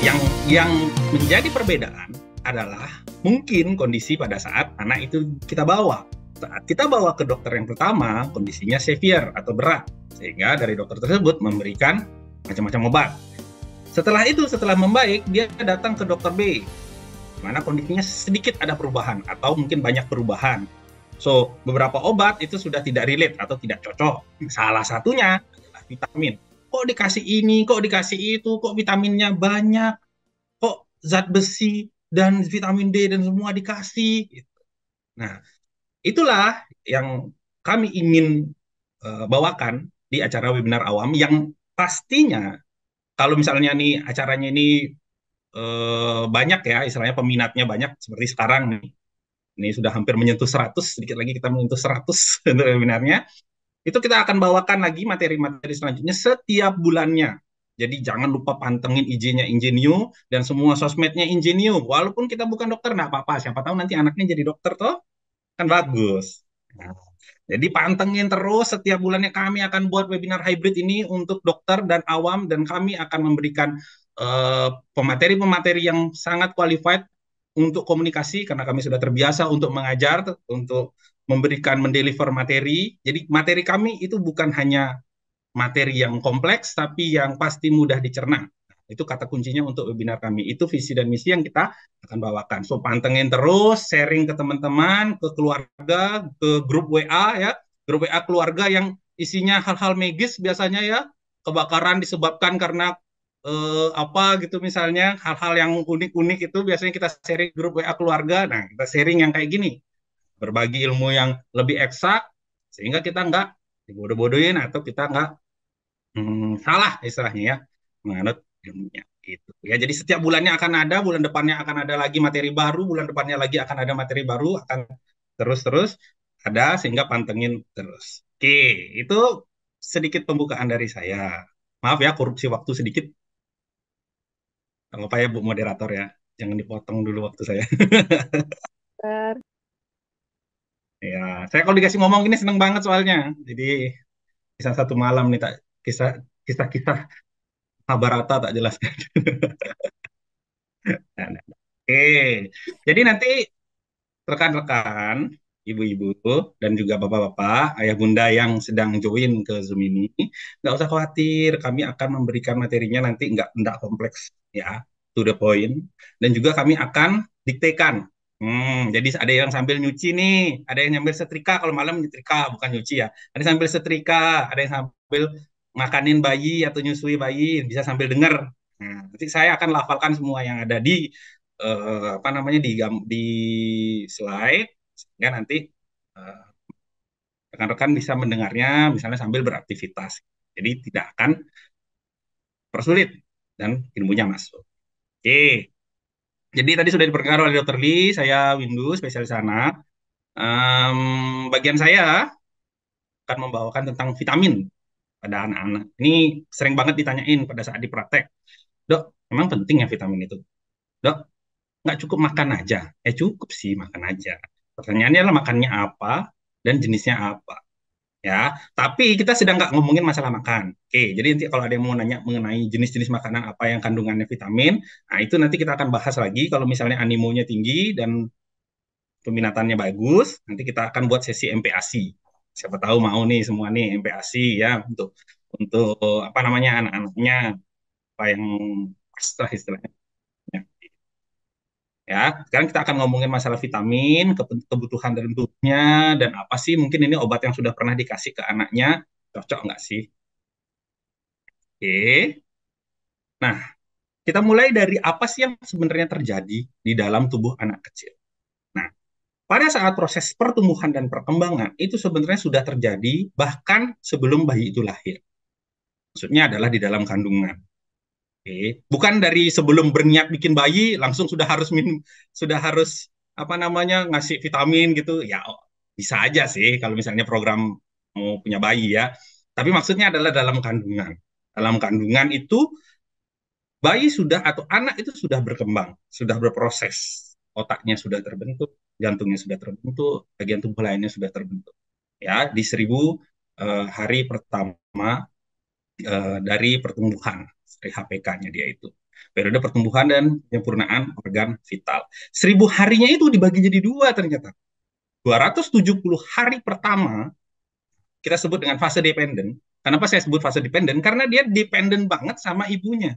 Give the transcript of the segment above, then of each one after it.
Yang menjadi perbedaan adalah mungkin kondisi pada saat anak itu kita bawa. Saat kita bawa ke dokter yang pertama, kondisinya severe atau berat. Sehingga dari dokter tersebut memberikan macam-macam obat. Setelah itu, setelah membaik, dia datang ke dokter B, mana kondisinya sedikit ada perubahan atau mungkin banyak perubahan. So, beberapa obat itu sudah tidak relate atau tidak cocok. Salah satunya adalah vitamin. Kok dikasih ini, kok dikasih itu, kok vitaminnya banyak, kok zat besi dan vitamin D dan semua dikasih. Nah, itulah yang kami ingin bawakan di acara webinar awam yang pastinya kalau misalnya nih acaranya ini banyak ya, istilahnya peminatnya banyak seperti sekarang nih. Ini sudah hampir menyentuh 100, sedikit lagi kita menyentuh 100 untuk webinarnya. Itu kita akan bawakan lagi materi-materi selanjutnya setiap bulannya. Jadi jangan lupa pantengin IG-nya Ingenio dan semua sosmednya Ingenio. Walaupun kita bukan dokter, nggak apa-apa. Siapa tahu nanti anaknya jadi dokter toh, kan bagus. Nah, jadi pantengin terus setiap bulannya kami akan buat webinar hybrid ini untuk dokter dan awam dan kami akan memberikan pemateri-pemateri yang sangat qualified untuk komunikasi karena kami sudah terbiasa untuk mengajar, untuk memberikan mendeliver materi. Jadi materi kami itu bukan hanya materi yang kompleks tapi yang pasti mudah dicerna. Itu kata kuncinya untuk webinar kami. Itu visi dan misi yang kita akan bawakan. So pantengin terus, sharing ke teman-teman, ke keluarga, ke grup WA ya, grup WA keluarga yang isinya hal-hal medis biasanya ya, kebakaran disebabkan karena apa gitu misalnya, hal-hal yang unik-unik itu biasanya kita sharing grup WA keluarga. Nah, kita sharing yang kayak gini, berbagi ilmu yang lebih eksak sehingga kita nggak dibodoh-bodohin atau kita nggak salah istilahnya ya menganut ilmunya gitu ya. Jadi setiap bulannya akan ada, bulan depannya akan ada lagi materi baru, bulan depannya lagi akan ada materi baru, akan terus-terus ada sehingga pantengin terus. Oke, itu sedikit pembukaan dari saya. Maaf ya korupsi waktu sedikit. Nggak apa ya Bu moderator ya. Jangan dipotong dulu waktu saya. Dokter. Ya, saya kalau dikasih ngomong gini seneng banget soalnya. Jadi kisah satu malam nih tak kisah kisah-kisah Mahabharata tak jelaskan. Nah, nah. Oke, jadi nanti rekan-rekan, ibu-ibu, dan juga bapak-bapak, ayah bunda yang sedang join ke Zoom ini, nggak usah khawatir, kami akan memberikan materinya nanti nggak kompleks, ya, to the point, dan juga kami akan diktekan. Jadi ada yang sambil nyuci nih, ada yang sambil setrika, kalau malam nyetrika, bukan nyuci ya, ada yang sambil setrika, ada yang sambil makanin bayi atau nyusui bayi, bisa sambil dengar. Nah, nanti saya akan lafalkan semua yang ada di apa namanya di slide sehingga nanti eh, rekan-rekan bisa mendengarnya misalnya sambil beraktivitas. Jadi tidak akan persulit dan ilmunya masuk. Oke. Jadi tadi sudah diperkenalkan oleh Dr. Lee, saya Windu, spesialis anak. Bagian saya akan membawakan tentang vitamin pada anak-anak. Ini sering banget ditanyain pada saat di praktek. Dok, emang penting ya vitamin itu? Dok, nggak cukup makan aja. Cukup sih makan aja. Pertanyaannya adalah makannya apa dan jenisnya apa. Ya, tapi kita sedang nggak ngomongin masalah makan. Oke, jadi nanti kalau ada yang mau nanya mengenai jenis-jenis makanan apa yang kandungannya vitamin, nah itu nanti kita akan bahas lagi. Kalau misalnya animonya tinggi dan peminatannya bagus, nanti kita akan buat sesi MPASI. Siapa tahu mau nih semua nih MPASI ya untuk apa namanya anak-anaknya apa yang pas lah istilahnya. Ya, sekarang kita akan ngomongin masalah vitamin, kebutuhan dalam tubuhnya, dan apa sih mungkin ini obat yang sudah pernah dikasih ke anaknya, cocok nggak sih? Oke. Nah, kita mulai dari apa sih yang sebenarnya terjadi di dalam tubuh anak kecil. Nah, pada saat proses pertumbuhan dan perkembangan itu sebenarnya sudah terjadi bahkan sebelum bayi itu lahir. Maksudnya adalah di dalam kandungan. Oke. Bukan dari sebelum berniat bikin bayi langsung sudah harus minum, sudah harus apa namanya ngasih vitamin gitu. Ya bisa aja sih kalau misalnya program mau punya bayi ya. Tapi maksudnya adalah dalam kandungan. Dalam kandungan itu bayi sudah atau anak itu sudah berkembang, sudah berproses. Otaknya sudah terbentuk, jantungnya sudah terbentuk, bagian tubuh lainnya sudah terbentuk. Ya, di 1.000 hari pertama dari pertumbuhan, dari HPK-nya dia itu. Periode pertumbuhan dan penyempurnaan organ vital. 1.000 harinya itu dibagi jadi dua ternyata. 270 hari pertama kita sebut dengan fase dependen. Kenapa saya sebut fase dependen? Karena dia dependen banget sama ibunya.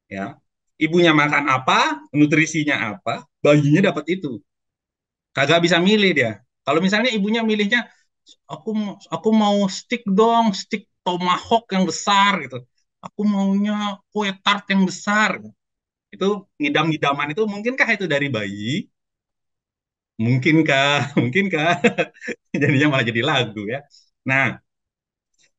Ya, ibunya makan apa, nutrisinya apa, bayinya dapat itu. Kagak bisa milih dia. Kalau misalnya ibunya milihnya, aku mau stick dong, stick tomahawk yang besar gitu. Aku maunya kue tart yang besar. Itu ngidam-ngidaman itu mungkinkah itu dari bayi? Mungkinkah? Mungkinkah? Jadinya malah jadi lagu ya. Nah,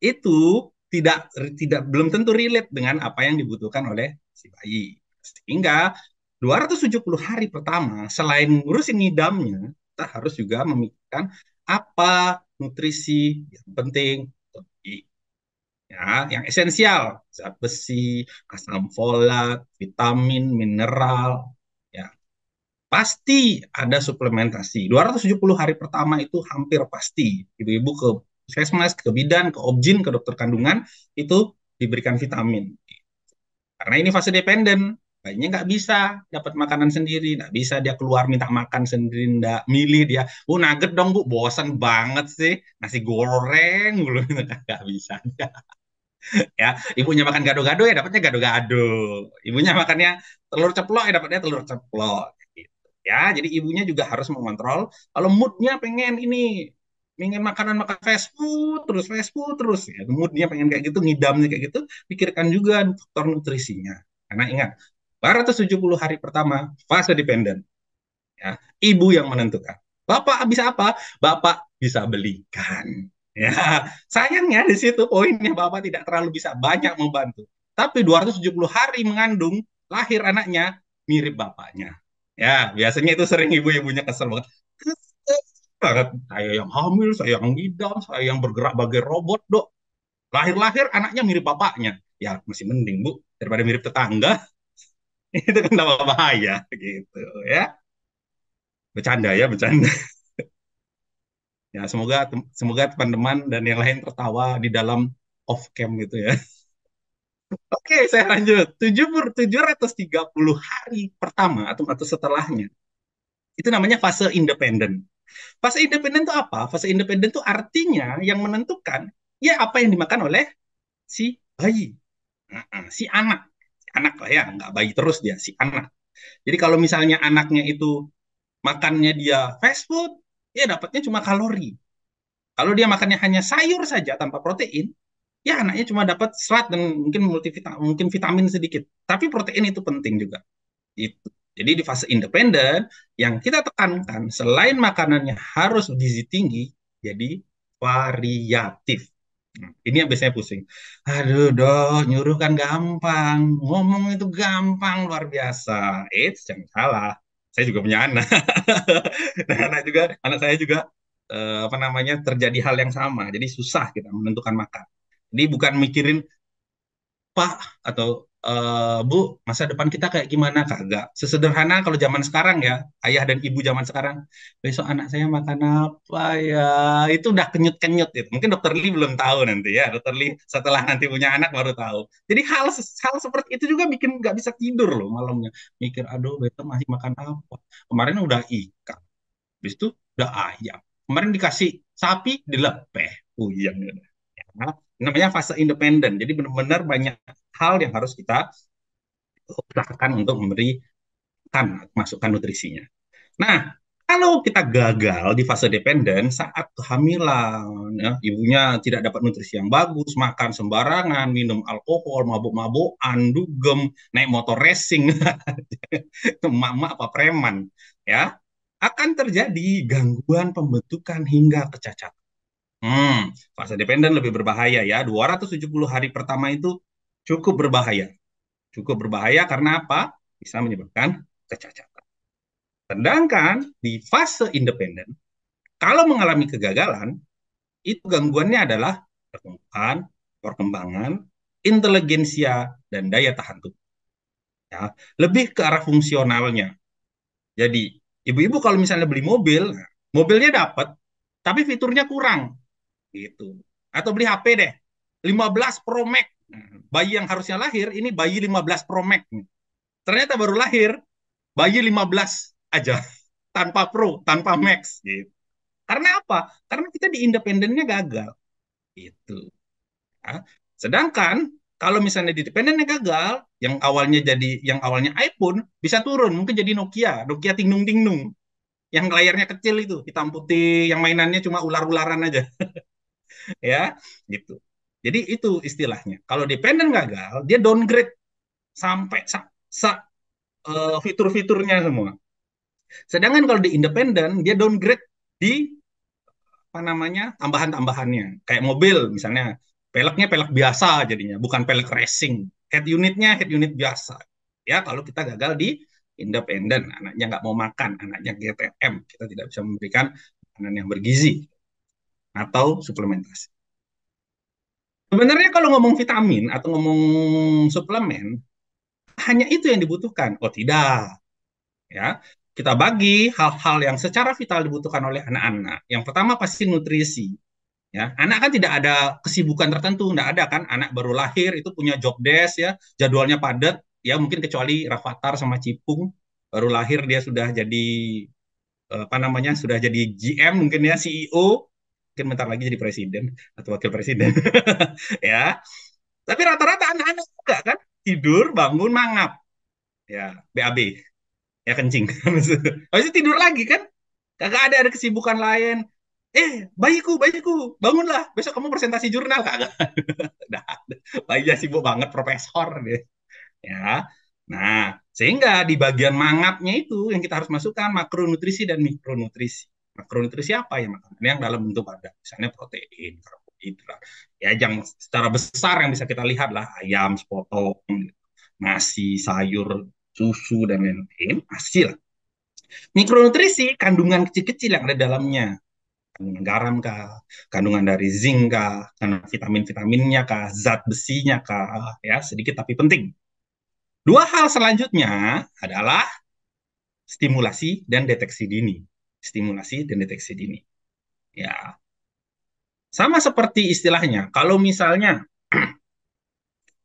itu tidak tidak belum tentu relate dengan apa yang dibutuhkan oleh si bayi. Sehingga 270 hari pertama selain ngurusin ngidamnya, kita harus juga memikirkan apa nutrisi yang penting ya, yang esensial, zat besi, asam folat, vitamin, mineral, ya. Pasti ada suplementasi. 270 hari pertama itu hampir pasti. Ibu-ibu ke puskesmas, ke bidan, ke obgyn, ke dokter kandungan, itu diberikan vitamin. Karena ini fase dependen. Bayinya nggak bisa dapat makanan sendiri, nggak bisa dia keluar minta makan sendiri, nggak milih dia. Nugget dong bu, bosan banget sih, nasi goreng belum nggak bisa. Ya, ibunya makan gado-gado ya dapatnya gado-gado. Ibunya makannya telur ceplok ya dapatnya telur ceplok. Gitu. Ya, jadi ibunya juga harus mengontrol. Kalau moodnya pengen ini, pengen makanan makan fast food terus ya. Moodnya pengen kayak gitu, ngidamnya kayak gitu, pikirkan juga faktor nutrisinya. Karena ingat, 470 hari pertama fase dependen. Ya, ibu yang menentukan. Bapak bisa apa? Bapak bisa belikan. Ya, sayangnya di situ poinnya Bapak tidak terlalu bisa banyak membantu. Tapi 270 hari mengandung, lahir anaknya mirip bapaknya. Ya, biasanya itu sering ibu-ibunya kesel banget. Kesel banget. Saya yang hamil, saya yang ngidam, saya yang bergerak bagai robot, dok. Lahir-lahir anaknya mirip bapaknya. Ya, masih mending, Bu. Daripada mirip tetangga, itu kan tambah bahaya gitu ya. Bercanda ya, bercanda. Ya, semoga semoga teman-teman dan yang lain tertawa di dalam off cam gitu ya. Oke, saya lanjut. 730 hari pertama atau setelahnya. Itu namanya fase independen. Fase independen itu apa? Fase independen itu artinya yang menentukan ya apa yang dimakan oleh si bayi. Si anak. Si anak lah ya, nggak bayi terus dia, si anak. Jadi kalau misalnya anaknya itu makannya dia fast food, ya dapatnya cuma kalori. Kalau dia makannya hanya sayur saja tanpa protein, ya anaknya cuma dapat serat dan mungkin multivitamin, mungkin vitamin sedikit. Tapi protein itu penting juga. Itu. Jadi di fase independen yang kita tekankan selain makanannya harus gizi tinggi, jadi variatif. Nah, ini yang biasanya pusing. Aduh, dok, nyuruh kan gampang, ngomong itu gampang luar biasa. Jangan salah. Saya juga punya anak. Dan anak saya juga apa namanya terjadi hal yang sama. Jadi susah kita menentukan makan. Jadi bukan mikirin Pak atau Bu, masa depan kita kayak gimana? Kagak. Sesederhana kalau zaman sekarang ya, ayah dan ibu zaman sekarang, besok anak saya makan apa ya? Itu udah kenyut-kenyut itu. Mungkin dokter Lee belum tahu nanti ya. Dokter Lee setelah nanti punya anak baru tahu. Jadi hal seperti itu juga bikin nggak bisa tidur loh malamnya. Mikir, aduh besok masih makan apa? Kemarin udah ikan, habis itu udah ayam. Kemarin dikasih sapi dilepeh. Puyeng. Ya, namanya fase independen. Jadi benar-benar banyak hal yang harus kita usahakan untuk memberikan masukan nutrisinya. Nah, kalau kita gagal di fase dependen saat kehamilan, ya, ibunya tidak dapat nutrisi yang bagus, makan sembarangan, minum alkohol, mabuk-mabukan, dugem, naik motor racing, itu emak-emak apa preman, ya, akan terjadi gangguan pembentukan hingga kecacatan. Fase dependen lebih berbahaya ya. 270 hari pertama itu cukup berbahaya. Cukup berbahaya karena apa? Bisa menyebabkan kecacatan. Sedangkan di fase independen, kalau mengalami kegagalan, itu gangguannya adalah pertumbuhan, perkembangan, inteligensia, dan daya tahan tubuh. Ya, lebih ke arah fungsionalnya. Jadi, ibu-ibu kalau misalnya beli mobil, mobilnya dapat, tapi fiturnya kurang gitu. Atau beli HP deh, 15 Pro Max. bayi yang harusnya lahir, ini bayi 15 Pro Max. Ternyata baru lahir, bayi 15 aja, tanpa Pro, tanpa Max. Gitu. Karena apa? Karena kita di independennya gagal. Itu. Ya. Sedangkan kalau misalnya di independennya gagal, yang awalnya iPhone bisa turun, mungkin jadi Nokia, Nokia Tingnung Tingnung, yang layarnya kecil itu, hitam putih, yang mainannya cuma ular-ularan aja, ya, gitu. Jadi itu istilahnya. Kalau dependen gagal, dia downgrade sampai fitur-fiturnya semua. Sedangkan kalau di independen, dia downgrade di apa namanya tambahan-tambahannya. Kayak mobil misalnya, peleknya pelek biasa jadinya, bukan pelek racing. Head unitnya head unit biasa. Ya kalau kita gagal di independen, anaknya nggak mau makan, anaknya GTM, kita tidak bisa memberikan makanan yang bergizi atau suplementasi. Sebenarnya kalau ngomong vitamin atau ngomong suplemen, hanya itu yang dibutuhkan. Oh tidak, ya. Kita bagi hal-hal yang secara vital dibutuhkan oleh anak-anak. Yang pertama pasti nutrisi. Ya, anak kan tidak ada kesibukan tertentu, tidak ada kan. Anak baru lahir itu punya job desk ya, jadwalnya padat. Ya mungkin kecuali Rafathar sama Cipung baru lahir dia sudah jadi apa namanya sudah jadi GM mungkin ya CEO, mungkin bentar lagi jadi presiden atau wakil presiden. Ya, tapi rata-rata anak-anak juga kan tidur bangun mangap ya BAB ya kencing. Habis itu tidur lagi kan, kagak ada kesibukan lain. Bayiku bayiku bangunlah, besok kamu presentasi jurnal. Kagak. Dah, bayinya sibuk banget profesor deh ya. Nah, sehingga di bagian mangapnya itu yang kita harus masukkan makronutrisi dan mikronutrisi. Makronutrisi apa ya? Makanan yang dalam bentuk padat, misalnya protein, karbohidrat. Ya, yang secara besar yang bisa kita lihat lah ayam sepotong, nasi, sayur, susu dan lain-lain, hasil. Mikronutrisi kandungan kecil-kecil yang ada dalamnya, kandungan garam kah, kandungan dari zinc kah, kandungan vitamin-vitaminnya kah, zat besinya kah, ya sedikit tapi penting. Dua hal selanjutnya adalah stimulasi dan deteksi dini. Stimulasi dan deteksi dini. Ya, sama seperti istilahnya, kalau misalnya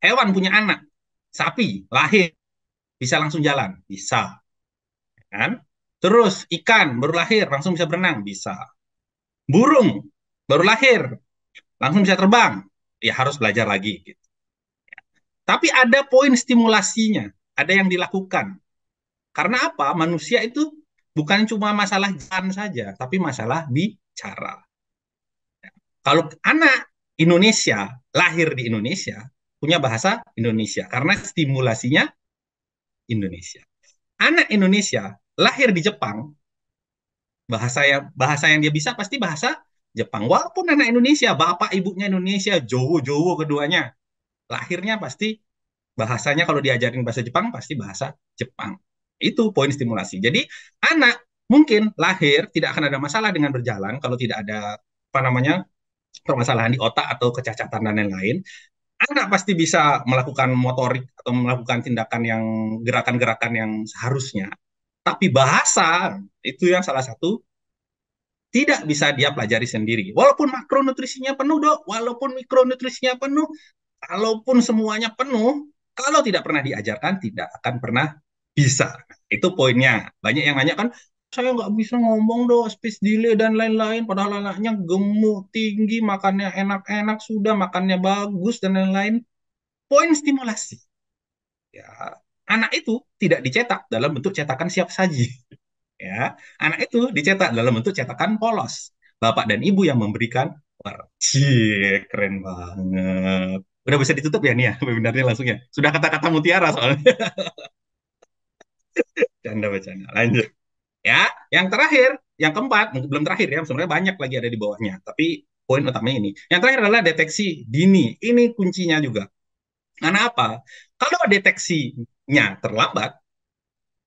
hewan punya anak, sapi lahir bisa langsung jalan, bisa, kan? Terus ikan baru lahir langsung bisa berenang, bisa. Burung baru lahir langsung bisa terbang, ya harus belajar lagi. Gitu. Tapi ada poin stimulasinya, ada yang dilakukan. Karena apa? Manusia itu bukan cuma masalah jalan saja, tapi masalah bicara. Kalau anak Indonesia lahir di Indonesia, punya bahasa Indonesia karena stimulasinya Indonesia. Anak Indonesia lahir di Jepang, bahasa yang dia bisa pasti bahasa Jepang. Walaupun anak Indonesia, bapak ibunya Indonesia, Jowo-jowo keduanya, lahirnya pasti bahasanya kalau diajarin bahasa Jepang pasti bahasa Jepang. Itu poin stimulasi. Jadi anak mungkin lahir tidak akan ada masalah dengan berjalan kalau tidak ada apa namanya permasalahan di otak atau kecacatan dan lain-lain. Anak pasti bisa melakukan motorik atau melakukan tindakan yang gerakan-gerakan yang seharusnya. Tapi bahasa itu yang salah satu tidak bisa dia pelajari sendiri. Walaupun makronutrisinya penuh, Dok. Walaupun mikronutrisinya penuh, kalaupun semuanya penuh, kalau tidak pernah diajarkan, tidak akan pernah bisa. Itu poinnya. Banyak yang nanya kan, saya nggak bisa ngomong dong, speech delay dan lain-lain. Padahal anaknya gemuk, tinggi, makannya enak-enak, sudah makannya bagus dan lain-lain. Poin stimulasi. Ya, anak itu tidak dicetak dalam bentuk cetakan siap saji. Ya, anak itu dicetak dalam bentuk cetakan polos. Bapak dan ibu yang memberikan warna. Cie, keren banget. Udah bisa ditutup ya nih ya, webinarnya langsung ya. Sudah kata-kata mutiara soalnya. Canda-bercanda. Lanjut. Ya, yang terakhir, yang keempat, belum terakhir ya, sebenarnya banyak lagi ada di bawahnya. Tapi poin utamanya ini. Yang terakhir adalah deteksi dini. Ini kuncinya juga. Karena apa? Kalau deteksinya terlambat,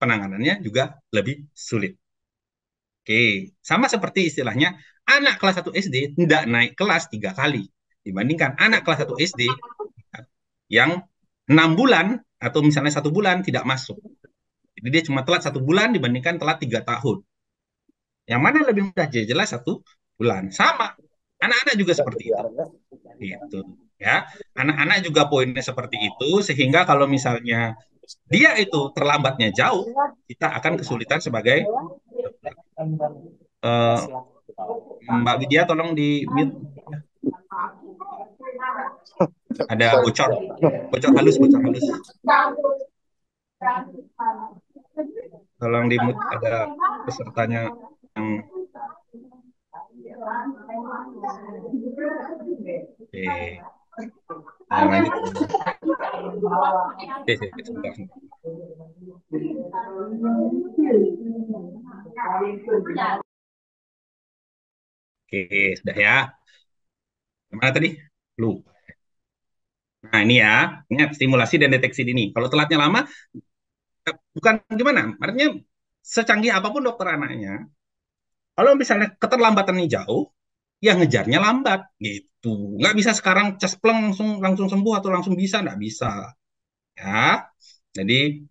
penanganannya juga lebih sulit. Oke, sama seperti istilahnya anak kelas 1 SD tidak naik kelas 3 kali dibandingkan anak kelas 1 SD yang 6 bulan atau misalnya 1 bulan tidak masuk. Jadi dia cuma telat 1 bulan dibandingkan telat 3 tahun. Yang mana lebih mudah? Jelas 1 bulan. Sama, anak-anak juga seperti itu. Gitu. Ya, anak-anak juga poinnya seperti itu, sehingga kalau misalnya dia itu terlambatnya jauh, kita akan kesulitan sebagai dokter. Eh, Mbak Widya, tolong di mute. Ada bocor, bocor halus, bocor halus. Tolong di mute, ada pesertanya yang lanjut. Sebentar, sebentar. Sudah ya. Gimana tadi? Lu. Nah, ini ya, ingat stimulasi dan deteksi dini. Kalau telatnya lama, bukan gimana, artinya secanggih apapun dokter anaknya, kalau misalnya keterlambatannya jauh, ya ngejarnya lambat gitu. Nggak bisa sekarang cespleng langsung langsung sembuh atau langsung bisa, nggak bisa. Ya, jadi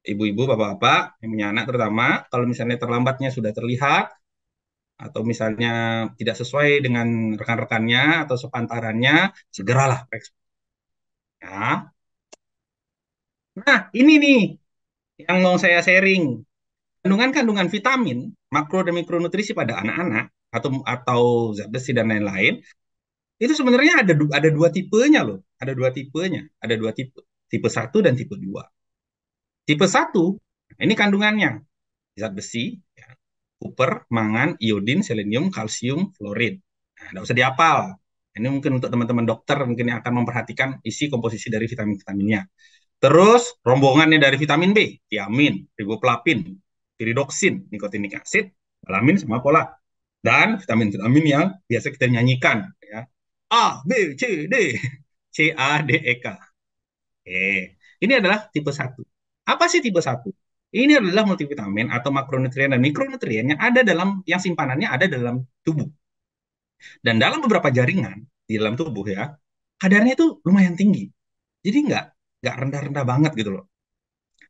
ibu-ibu, bapak-bapak yang punya anak terutama, kalau misalnya terlambatnya sudah terlihat atau misalnya tidak sesuai dengan rekan-rekannya atau sepantarannya, segeralah periksa. Ya. Nah, ini nih yang mau saya sharing. Kandungan-kandungan vitamin, makro dan mikronutrisi pada anak-anak atau zat besi dan lain-lain, itu sebenarnya ada dua tipenya loh. Ada dua tipenya. Ada dua tipe. Tipe satu dan tipe 2. Tipe satu, ini kandungannya. Zat besi, ya, kuper, mangan, iodin, selenium, kalsium, fluorid. Nah, nggak usah dihafal. Ini mungkin untuk teman-teman dokter mungkin yang akan memperhatikan isi komposisi dari vitamin-vitaminnya. Terus rombongannya dari vitamin B, tiamin, riboflavin, piridoksin, nikotinik asid, alamin sama pola. Dan vitamin-vitamin yang biasa kita nyanyikan, ya. A, B, C, D. C, A, D, E, K. Ini adalah tipe satu. Apa sih tipe satu? Ini adalah multivitamin atau makronutrien dan mikronutrien yang ada dalam yang simpanannya ada dalam tubuh. Dan dalam beberapa jaringan di dalam tubuh ya, kadarnya itu lumayan tinggi. Jadi nggak rendah-rendah banget gitu loh.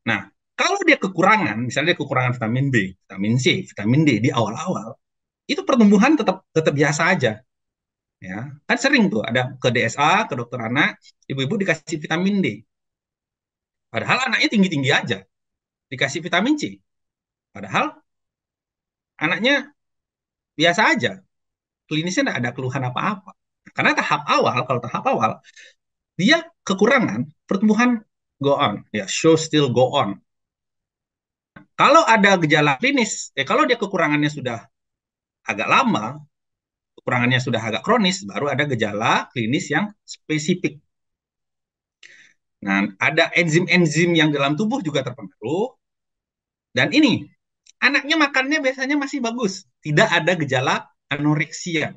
Nah, kalau dia kekurangan, misalnya dia kekurangan vitamin B, vitamin C, vitamin D di awal-awal, itu pertumbuhan tetap tetap biasa aja, ya. Kan sering tuh ada ke DSA, ke dokter anak, ibu-ibu dikasih vitamin D. Padahal anaknya tinggi-tinggi aja, dikasih vitamin C. Padahal anaknya biasa aja, klinisnya tidak ada keluhan apa-apa. Karena tahap awal, kalau tahap awal, dia kekurangan, pertumbuhan go on, ya, show still go on. Kalau ada gejala klinis, kalau dia kekurangannya sudah agak lama, kekurangannya sudah agak kronis, baru ada gejala klinis yang spesifik. Nah, ada enzim-enzim yang dalam tubuh juga terpengaruh. Dan ini, anaknya makannya biasanya masih bagus. Tidak ada gejala anoreksia.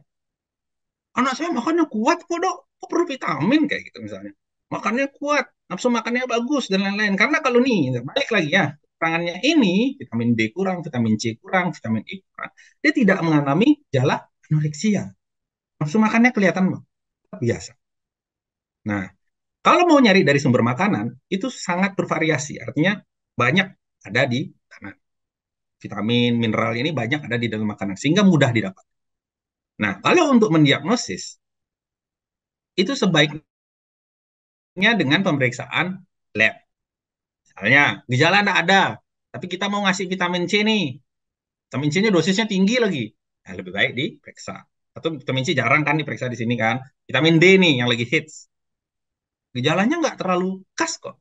Anak saya makannya kuat kok dok, kok perlu vitamin kayak gitu misalnya. Makannya kuat, nafsu makannya bagus, dan lain-lain. Karena kalau nih, balik lagi ya, kekurangannya ini, vitamin B kurang, vitamin C kurang, vitamin E kurang. Dia tidak mengalami gejala anoreksia. Nafsu makannya kelihatan biasa. Nah, kalau mau nyari dari sumber makanan, itu sangat bervariasi. Artinya banyak ada di makanan. Vitamin, mineral ini banyak ada di dalam makanan, sehingga mudah didapat. Nah, kalau untuk mendiagnosis, itu sebaiknya dengan pemeriksaan lab. Misalnya, gejala tidak ada, tapi kita mau ngasih vitamin C nih. Vitamin C-nya dosisnya tinggi lagi. Nah, lebih baik diperiksa. Atau vitamin C jarang kan diperiksa di sini kan. Vitamin D nih yang lagi hits. Gejalanya nggak terlalu khas kok.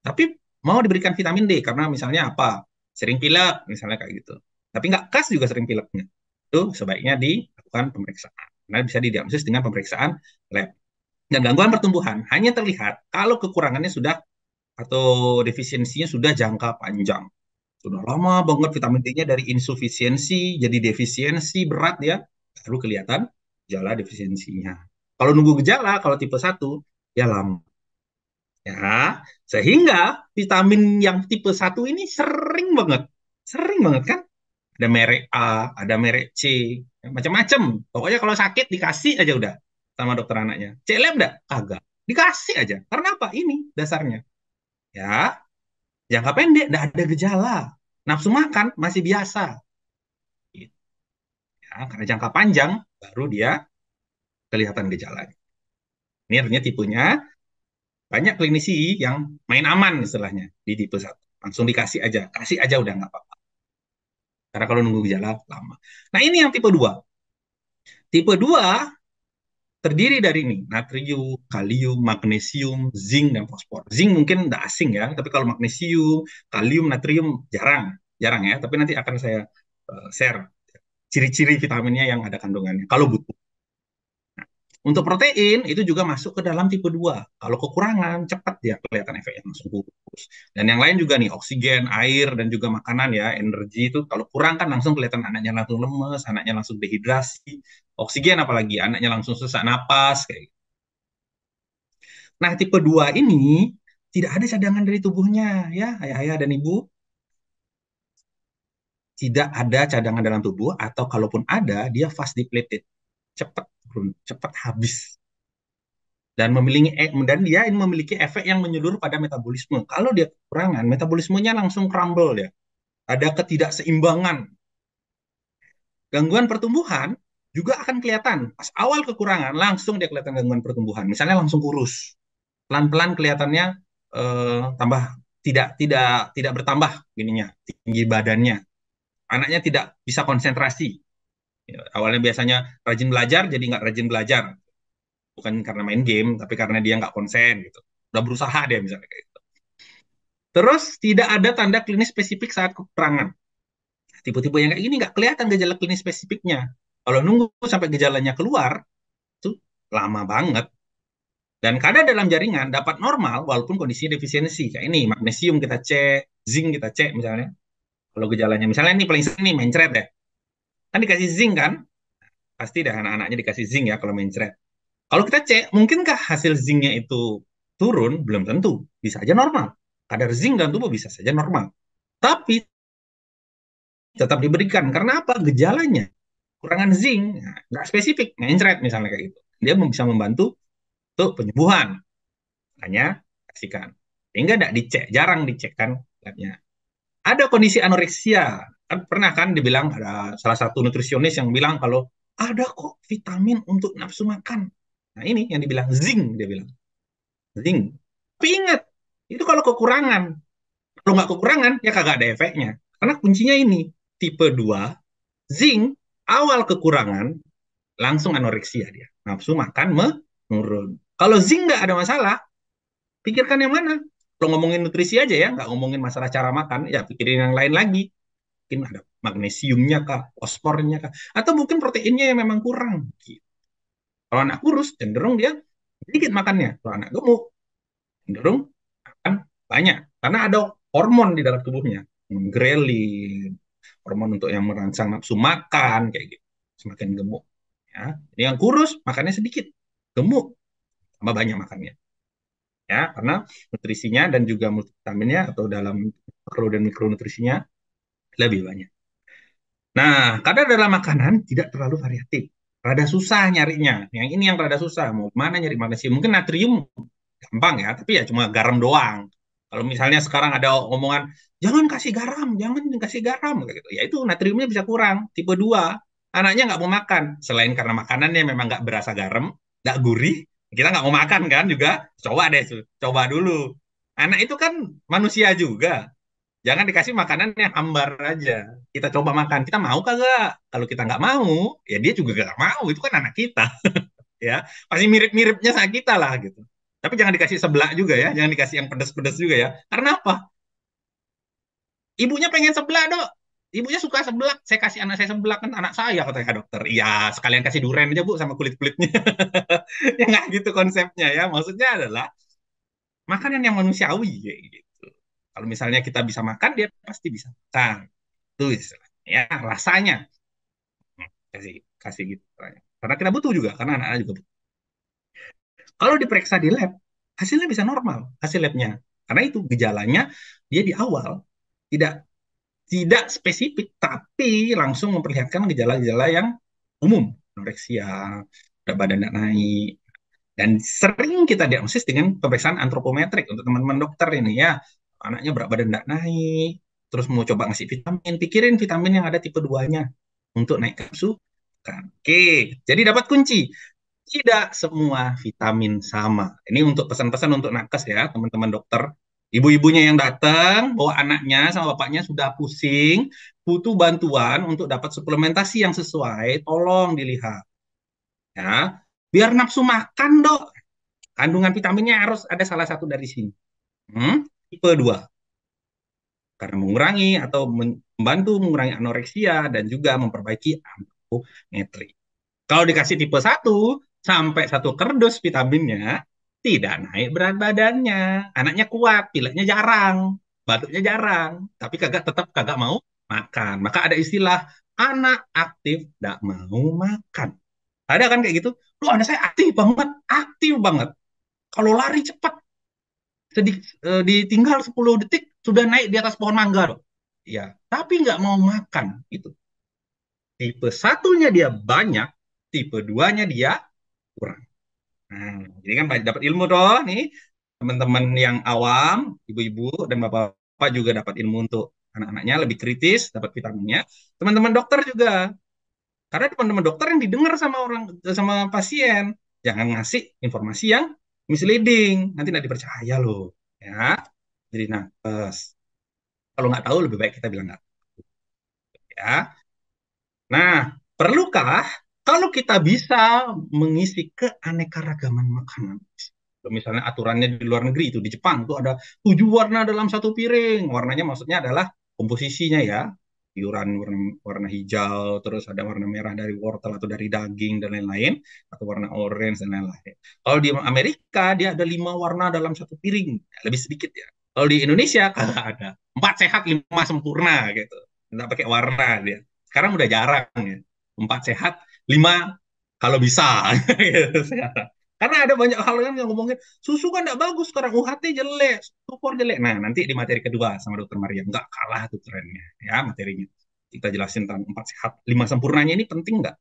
Tapi mau diberikan vitamin D karena misalnya apa? Sering pilek, misalnya kayak gitu. Tapi nggak khas juga sering pileknya. Itu sebaiknya dilakukan pemeriksaan. Karena bisa didiagnosis dengan pemeriksaan lab. Dan gangguan pertumbuhan hanya terlihat kalau kekurangannya sudah atau defisiensinya sudah jangka panjang. Sudah lama banget vitamin D-nya dari insufisiensi jadi defisiensi berat ya, baru kelihatan gejala defisiensinya. Kalau nunggu gejala, kalau tipe satu ya lama. Ya, sehingga vitamin yang tipe satu ini sering banget kan? Ada merek A, ada merek C, macam-macam. Pokoknya kalau sakit dikasih aja udah sama dokter anaknya. Cek lab enggak? Kagak. Dikasih aja. Karena apa? Ini dasarnya. Ya, jangka pendek enggak ada gejala. Nafsu makan masih biasa. Ya, karena jangka panjang baru dia kelihatan gejalanya. Ini artinya tipenya banyak klinisi yang main aman istilahnya di tipe 1. Langsung dikasih aja, kasih aja udah nggak apa-apa. Karena kalau nunggu gejala lama. Nah ini yang tipe 2. Tipe 2 terdiri dari ini, natrium, kalium, magnesium, zinc, dan fosfor. Zinc mungkin udah asing ya, tapi kalau magnesium, kalium, natrium jarang. Jarang ya, tapi nanti akan saya share ciri-ciri vitaminnya yang ada kandungannya, kalau butuh. Untuk protein itu juga masuk ke dalam tipe 2. Kalau kekurangan cepat dia kelihatan efeknya langsung kurus. Dan yang lain juga nih oksigen, air dan juga makanan ya, energi itu kalau kurang kan langsung kelihatan anaknya langsung lemes, anaknya langsung dehidrasi. Oksigen apalagi anaknya langsung sesak napas kayak gitu. Nah, tipe 2 ini tidak ada cadangan dari tubuhnya ya, ayah-ayah dan ibu. Tidak ada cadangan dalam tubuh atau kalaupun ada dia fast depleted. Cepat cepat habis dan dia memiliki efek yang menyeluruh pada metabolisme. Kalau dia kekurangan, metabolismenya langsung crumble ya. Ada ketidakseimbangan. Gangguan pertumbuhan juga akan kelihatan. Pas awal kekurangan, langsung dia kelihatan gangguan pertumbuhan. Misalnya langsung kurus. Pelan-pelan kelihatannya tambah tidak bertambah ininya, tinggi badannya. Anaknya tidak bisa konsentrasi. Ya, awalnya biasanya rajin belajar, jadi nggak rajin belajar. Bukan karena main game, tapi karena dia nggak konsen gitu. Udah berusaha dia misalnya kayak gitu. Terus tidak ada tanda klinis spesifik saat kekurangan. Tipe-tipe yang kayak gini nggak kelihatan gejala klinis spesifiknya. Kalau nunggu sampai gejalanya keluar, itu lama banget. Dan kadar dalam jaringan dapat normal walaupun kondisi defisiensi. Kayak ini, magnesium kita cek, zinc kita cek misalnya. Kalau gejalanya, misalnya ini paling sering nih mencret deh. Kan dikasih zinc kan? Pasti dah anak-anaknya dikasih zinc ya kalau mencret. Kalau kita cek, mungkinkah hasil zincnya itu turun? Belum tentu. Bisa aja normal. Kadar zinc dalam tubuh bisa saja normal. Tapi tetap diberikan. Karena apa? Gejalanya. Kurangan zinc. Nah, nggak spesifik. Mencret misalnya kayak gitu. Dia bisa membantu untuk penyembuhan. Makanya kasihkan. Sehingga nggak dicek. Jarang dicek kan. Ada kondisi anoreksia. Kan pernah kan dibilang ada salah satu nutrisionis yang bilang kalau ada kok vitamin untuk nafsu makan. Nah ini yang dibilang zinc, dia bilang. Zinc. Tapi ingat, itu kalau kekurangan. Kalau nggak kekurangan, ya kagak ada efeknya. Karena kuncinya ini, tipe 2 zinc, awal kekurangan, langsung anoreksia dia. Nafsu makan menurun. Kalau zinc nggak ada masalah, pikirkan yang mana? Kalau ngomongin nutrisi aja ya, nggak ngomongin masalah cara makan, ya pikirin yang lain lagi. Mungkin ada magnesiumnya kah, fosfornya kah, atau mungkin proteinnya yang memang kurang. Kalau anak kurus, cenderung dia sedikit makannya. Kalau anak gemuk, cenderung akan banyak karena ada hormon di dalam tubuhnya, grelin, hormon untuk yang merangsang nafsu makan kayak gitu. Semakin gemuk ya. Jadi yang kurus makannya sedikit, gemuk tambah banyak makannya ya, karena nutrisinya dan juga multivitaminnya atau dalam makro dan mikronutrisinya lebih banyak. Nah, kadar dalam makanan tidak terlalu variatif. Rada susah nyarinya. Yang ini yang rada susah. Mau mana nyari magnesium? Mungkin natrium gampang ya, tapi ya cuma garam doang. Kalau misalnya sekarang ada omongan, jangan kasih garam, jangan kasih garam, kayak gitu. Ya itu natriumnya bisa kurang. Tipe 2 anaknya nggak mau makan. Selain karena makanannya memang nggak berasa garam, nggak gurih, kita nggak mau makan kan juga. Coba deh, coba dulu. Anak itu kan manusia juga. Jangan dikasih makanan yang hambar aja. Kita coba makan. Kita mau kagak? Kalau kita nggak mau, ya dia juga nggak mau. Itu kan anak kita, ya. Pasti mirip-miripnya sama kita lah gitu. Tapi jangan dikasih seblak juga ya. Jangan dikasih yang pedas-pedas juga ya. Karena apa? Ibunya pengen seblak, Dok. Ibunya suka seblak. Saya kasih anak saya seblak kan anak saya katanya dokter. Iya, sekalian kasih duren aja Bu sama kulit-kulitnya. Ya nggak gitu konsepnya ya. Maksudnya adalah makanan yang manusiawi kayak gitu. Kalau misalnya kita bisa makan, dia pasti bisa makan. Itu istilahnya. Ya, rasanya. Kasih kasih gitu. Karena kita butuh juga, karena anak-anak juga butuh. Kalau diperiksa di lab, hasilnya bisa normal, hasil labnya. Karena itu gejalanya dia di awal tidak tidak spesifik, tapi langsung memperlihatkan gejala-gejala yang umum, anoreksia, berat badan tidak naik, dan sering kita diagnosis dengan pemeriksaan antropometrik untuk teman-teman dokter ini ya, anaknya berat badan tidak naik, terus mau coba ngasih vitamin, pikirin vitamin yang ada tipe 2-nya untuk naik nafsu. Oke, jadi dapat kunci. Tidak semua vitamin sama. Ini untuk pesan-pesan untuk nakes ya, teman-teman dokter. Ibu-ibunya yang datang, bawa anaknya sama bapaknya sudah pusing, butuh bantuan untuk dapat suplementasi yang sesuai, tolong dilihat. Ya, biar nafsu makan, dok. Kandungan vitaminnya harus ada salah satu dari sini. Tipe 2 karena mengurangi atau membantu mengurangi anoreksia dan juga memperbaiki apometri. Kalau dikasih tipe 1 sampai 1 kardus vitaminnya, tidak naik berat badannya. Anaknya kuat, pileknya jarang, batuknya jarang, tapi tetap kagak mau makan. Maka ada istilah anak aktif tidak mau makan. Ada kan kayak gitu? Lu anak saya aktif banget. Kalau lari cepat, ditinggal 10 detik sudah naik di atas pohon mangga loh. Ya, tapi nggak mau makan itu. Tipe satunya dia banyak, tipe duanya dia kurang. Nah, jadi kan dapat ilmu toh nih teman-teman yang awam, ibu-ibu dan bapak-bapak juga dapat ilmu untuk anak-anaknya lebih kritis, dapat vitaminnya. Teman-teman dokter juga, karena teman-teman dokter yang didengar sama pasien, jangan ngasih informasi yang misleading, nanti nggak dipercaya loh, ya. Jadi kalau nggak tahu lebih baik kita bilang nggak, ya. Nah, perlukah kalau kita bisa mengisi keanekaragaman makanan? Misalnya aturannya di luar negeri itu di Jepang itu ada 7 warna dalam satu piring. Warnanya maksudnya adalah komposisinya ya. Iuran warna hijau, terus ada warna merah dari wortel atau dari daging dan lain-lain, atau warna orange dan lain-lain. Kalau di Amerika dia ada 5 warna dalam satu piring, ya, lebih sedikit ya. Kalau di Indonesia kagak ada 4 sehat 5 sempurna gitu, nggak pakai warna dia. Sekarang udah jarang ya. 4 sehat 5 kalau bisa. Gitu, sekarang. Karena ada banyak hal yang ngomongin susu kan nggak bagus sekarang, UHT jelek, super jelek. Nah, nanti di materi kedua sama Dokter Maria nggak kalah tuh trennya ya materinya. Kita jelasin tentang 4 sehat 5 sempurnanya ini penting nggak?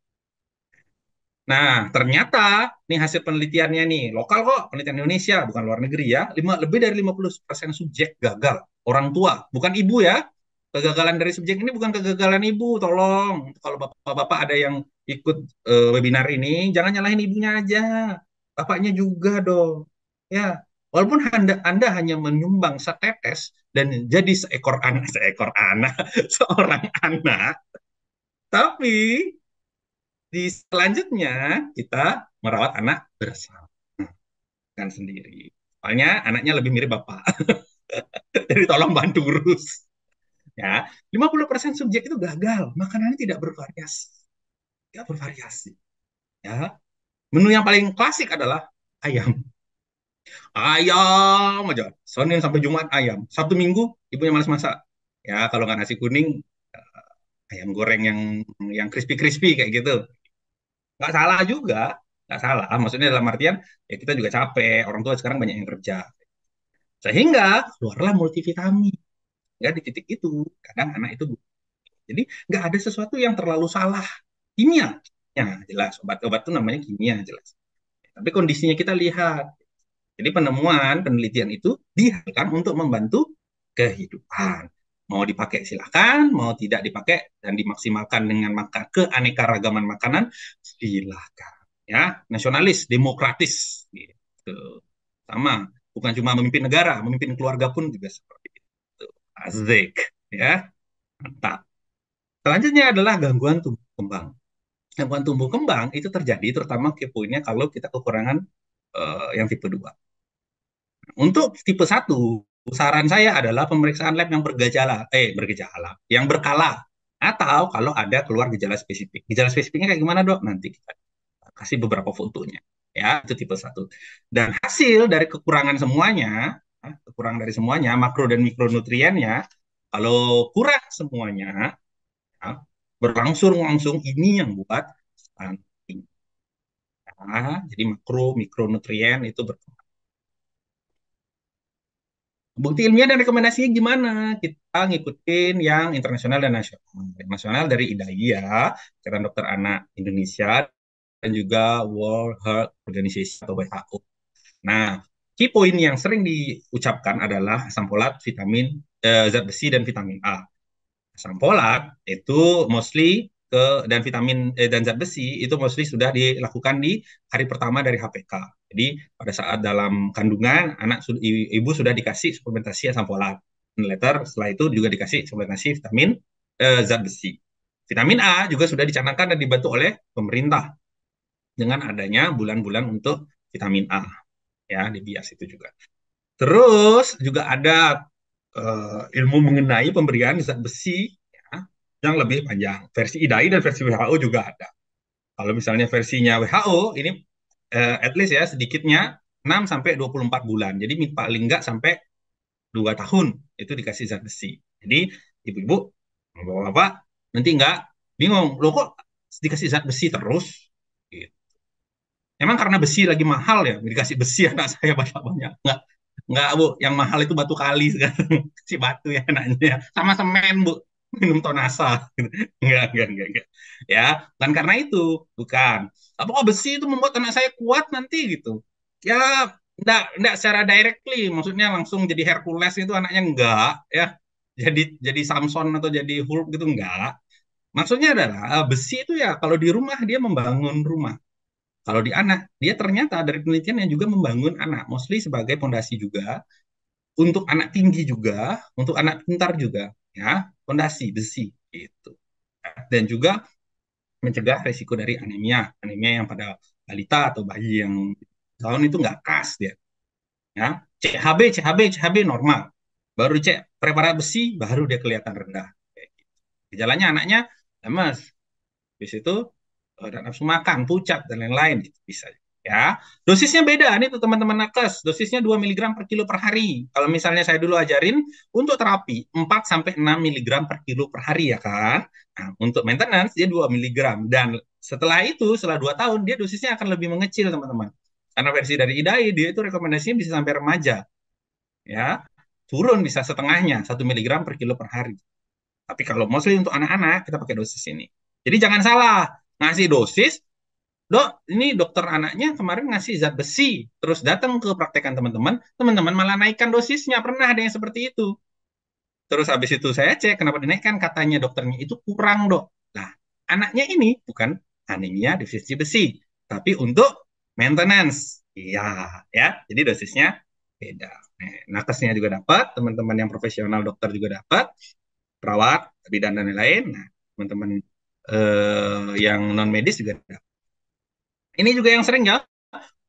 Nah, ternyata nih hasil penelitiannya nih, lokal kok, penelitian Indonesia, bukan luar negeri ya. Lebih dari 50% subjek gagal. Orang tua, bukan ibu ya. Kegagalan dari subjek ini bukan kegagalan ibu, tolong. Kalau bapak-bapak ada yang ikut webinar ini, jangan nyalahin ibunya aja. Bapaknya juga dong. Ya, walaupun Anda hanya menyumbang setetes dan jadi seekor anak, seorang anak, tapi di selanjutnya kita merawat anak bersama kan sendiri. Soalnya anaknya lebih mirip bapak. Jadi tolong bantu urus. Ya, 50% subjek itu gagal. Makanannya tidak bervariasi. Tidak bervariasi. Ya, menu yang paling klasik adalah ayam. Ayam aja. Senin sampai Jumat ayam. Sabtu Minggu ibunya malas masak. Ya, kalau nggak nasi kuning, ayam goreng yang crispy-crispy kayak gitu. Nggak salah juga, nggak salah. Maksudnya dalam artian ya kita juga capek. Orang tua sekarang banyak yang kerja. Sehingga keluarlah multivitamin. Ya di titik itu kadang anak itu jadi nggak ada sesuatu yang terlalu salah. Kimia, ya jelas obat-obat itu namanya kimia jelas. Tapi kondisinya kita lihat. Jadi penemuan penelitian itu dihasilkan untuk membantu kehidupan. Mau dipakai silakan, mau tidak dipakai dan dimaksimalkan dengan keanekaragaman makanan silakan. Ya, nasionalis, demokratis gitu. Sama, bukan cuma memimpin negara, memimpin keluarga pun juga seperti itu. Asik, ya. Mantap. Selanjutnya adalah gangguan tumbuh kembang. Gangguan tumbuh kembang itu terjadi terutama kepoinnya kalau kita kekurangan yang tipe 2. Untuk tipe 1, saran saya adalah pemeriksaan lab yang yang berkala. Atau kalau ada keluar gejala spesifik. Gejala spesifiknya kayak gimana, Dok? Nanti kita kasih beberapa fotonya. Ya, itu tipe 1. Dan hasil dari kekurangan dari semuanya, makro dan mikronutriennya, kalau kurang semuanya, ya, berlangsung-langsung ini yang buat stunting. Ya, jadi makro mikronutrien itu berkurang. Bukti ilmiah dan rekomendasinya gimana? Kita ngikutin yang internasional dan nasional. Yang nasional dari IDAI ya, Ikatan Dokter Anak Indonesia, dan juga World Health Organization atau WHO. Nah, key point yang sering diucapkan adalah asam folat, zat besi, dan vitamin A. Asam folat itu mostly dan dan zat besi itu mostly sudah dilakukan di hari pertama dari HPK. Jadi pada saat dalam kandungan ibu sudah dikasih suplementasi asam folat. Later setelah itu juga dikasih suplementasi vitamin zat besi. Vitamin A juga sudah dicanangkan dan dibantu oleh pemerintah dengan adanya bulan-bulan untuk vitamin A, ya di bias itu juga. Terus juga ada ilmu mengenai pemberian zat besi, ya, yang lebih panjang. Versi IDAI dan versi WHO juga ada. Kalau misalnya versinya WHO ini at least ya sedikitnya 6 sampai 24 bulan. Jadi paling enggak sampai 2 tahun itu dikasih zat besi. Jadi ibu-ibu, bapak-bapak nanti enggak bingung, loh kok dikasih zat besi terus? Gitu. Emang karena besi lagi mahal ya, dikasih besi anak saya banyak-banyak. Enggak, Bu. Yang mahal itu batu kali sekarang. Si batu ya anaknya. Sama semen, Bu. Minum tonasa. Enggak. Ya, bukan karena itu. Bukan. Apakah besi itu membuat anak saya kuat nanti gitu? Ya, enggak secara directly. Maksudnya langsung jadi Hercules itu anaknya enggak. Ya, jadi Samson atau jadi Hulk gitu enggak. Maksudnya adalah besi itu ya kalau di rumah dia membangun rumah. Kalau di anak, dia ternyata dari penelitian yang juga membangun anak, mostly sebagai pondasi juga, untuk anak tinggi juga, untuk anak pintar juga, ya, pondasi besi gitu. Dan juga mencegah resiko dari anemia, anemia yang pada balita atau bayi yang tahun itu nggak khas dia, ya. CHB normal, baru cek preparat besi, baru dia kelihatan rendah. Gejalanya anaknya lemas, habis itu dan nafsu makan, pucat dan lain-lain gitu bisa ya. Dosisnya beda nih tuh teman-teman nakes. Dosisnya 2 miligram per kilo per hari. Kalau misalnya saya dulu ajarin untuk terapi 4 sampai 6 miligram per kilo per hari ya kan. Nah, untuk maintenance dia 2 miligram dan setelah itu setelah 2 tahun dia dosisnya akan lebih mengecil teman-teman. Karena versi dari IDAI dia itu rekomendasinya bisa sampai remaja. Ya. Turun bisa setengahnya 1 miligram per kilo per hari. Tapi kalau mostly untuk anak-anak, kita pakai dosis ini. Jadi jangan salah, ngasih dosis, dok, ini dokter anaknya kemarin ngasih zat besi, terus datang ke praktekan teman-teman malah naikkan dosisnya, pernah ada yang seperti itu. Terus habis itu saya cek, kenapa dinaikkan, katanya dokternya itu kurang, dok. Nah, anaknya ini bukan anemia defisiensi besi, tapi untuk maintenance. Iya, ya, jadi dosisnya beda. Nakesnya juga dapat, teman-teman yang profesional dokter juga dapat, perawat, bidan dan lain-lain. Nah, teman-teman yang non medis juga ada. Ini juga yang sering ya,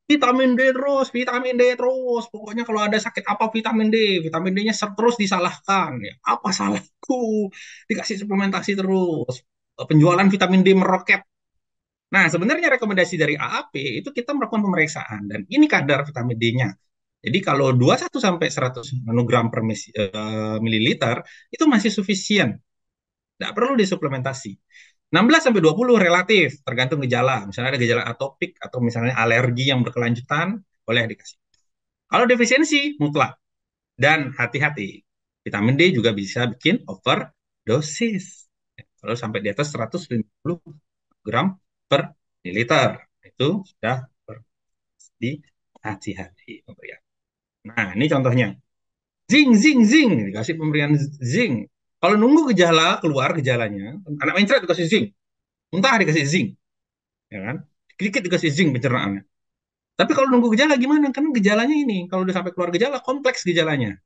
vitamin D terus. Pokoknya kalau ada sakit apa vitamin D-nya terus disalahkan. Ya, apa salahku? Dikasih suplementasi terus. Penjualan vitamin D meroket. Nah, sebenarnya rekomendasi dari AAP itu kita melakukan pemeriksaan dan ini kadar vitamin D-nya. Jadi kalau 21 sampai 100 nanogram per mililiter itu masih sufisien. Tidak perlu disuplementasi. 16 sampai 20 relatif, tergantung gejala. Misalnya ada gejala atopik atau misalnya alergi yang berkelanjutan, boleh dikasih. Kalau defisiensi, mutlak. Dan hati-hati, vitamin D juga bisa bikin overdosis. Kalau sampai di atas 150 gram per mililiter, itu sudah di hati-hati. Nah, ini contohnya. Zing, dikasih pemberian zing. Kalau nunggu gejala keluar gejalanya, anak mencret dikasih zing, muntah dikasih zing, ya kan? Dikit dikasih zing pencernaannya. Tapi kalau nunggu gejala gimana? Kan gejalanya ini, kalau udah sampai keluar gejala, kompleks gejalanya.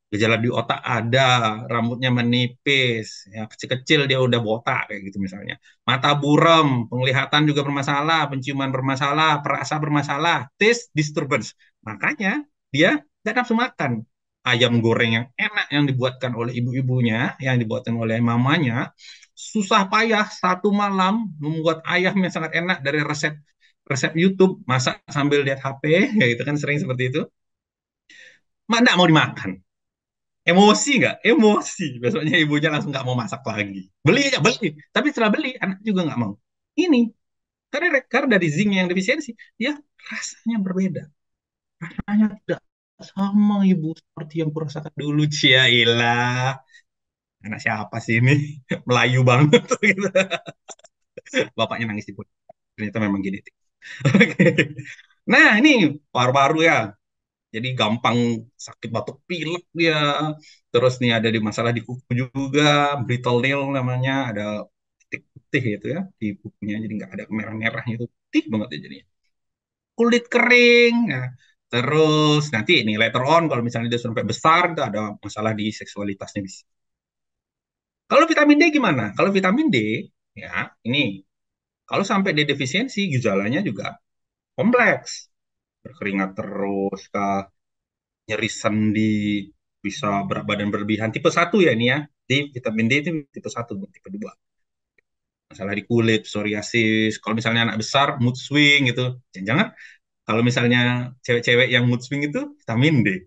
Gejala di otak ada, rambutnya menipis, ya kecil-kecil dia udah botak kayak gitu misalnya. Mata buram, penglihatan juga bermasalah, penciuman bermasalah, perasa bermasalah, taste disturbance. Makanya dia tidak nafsu makan. Ayam goreng yang enak yang dibuatkan oleh ibu-ibunya, yang dibuatkan oleh mamanya, susah payah 1 malam membuat ayam yang sangat enak dari resep resep YouTube, masak sambil lihat HP, ya itu kan sering seperti itu. Mak enggak mau dimakan. Emosi nggak? Emosi. Besoknya ibunya langsung nggak mau masak lagi. Beli aja, beli. Tapi setelah beli, anak juga nggak mau. Ini, karena dari zinc yang defisiensi, ya rasanya berbeda. Rasanya tidak sama ibu seperti yang kurasakan dulu. Ciailah. Anak siapa sih ini? Melayu banget. Gitu. Bapaknya nangis di pun. Ternyata memang genetik. Nah, ini paru-paru ya. Jadi gampang sakit batuk pilek dia. Terus nih ada di masalah di kuku juga, brittle nail namanya, ada titik putih itu ya di bukunya, jadi nggak ada merah-merahnya, itu putih banget ya jadinya. Kulit kering, nah, terus nanti ini later on kalau misalnya dia sampai besar itu ada masalah di seksualitasnya. Kalau vitamin D gimana? Kalau vitamin D ya ini kalau sampai D defisiensi gejalanya juga kompleks, berkeringat terus, kah, nyeri sendi, bisa berat badan berlebihan. Tipe satu ya ini ya. Di vitamin D itu tipe satu, tipe 2. Masalah di kulit, psoriasis. Kalau misalnya anak besar, mood swing gitu. Jangan-jangan kalau misalnya cewek-cewek yang mood swing itu vitamin D.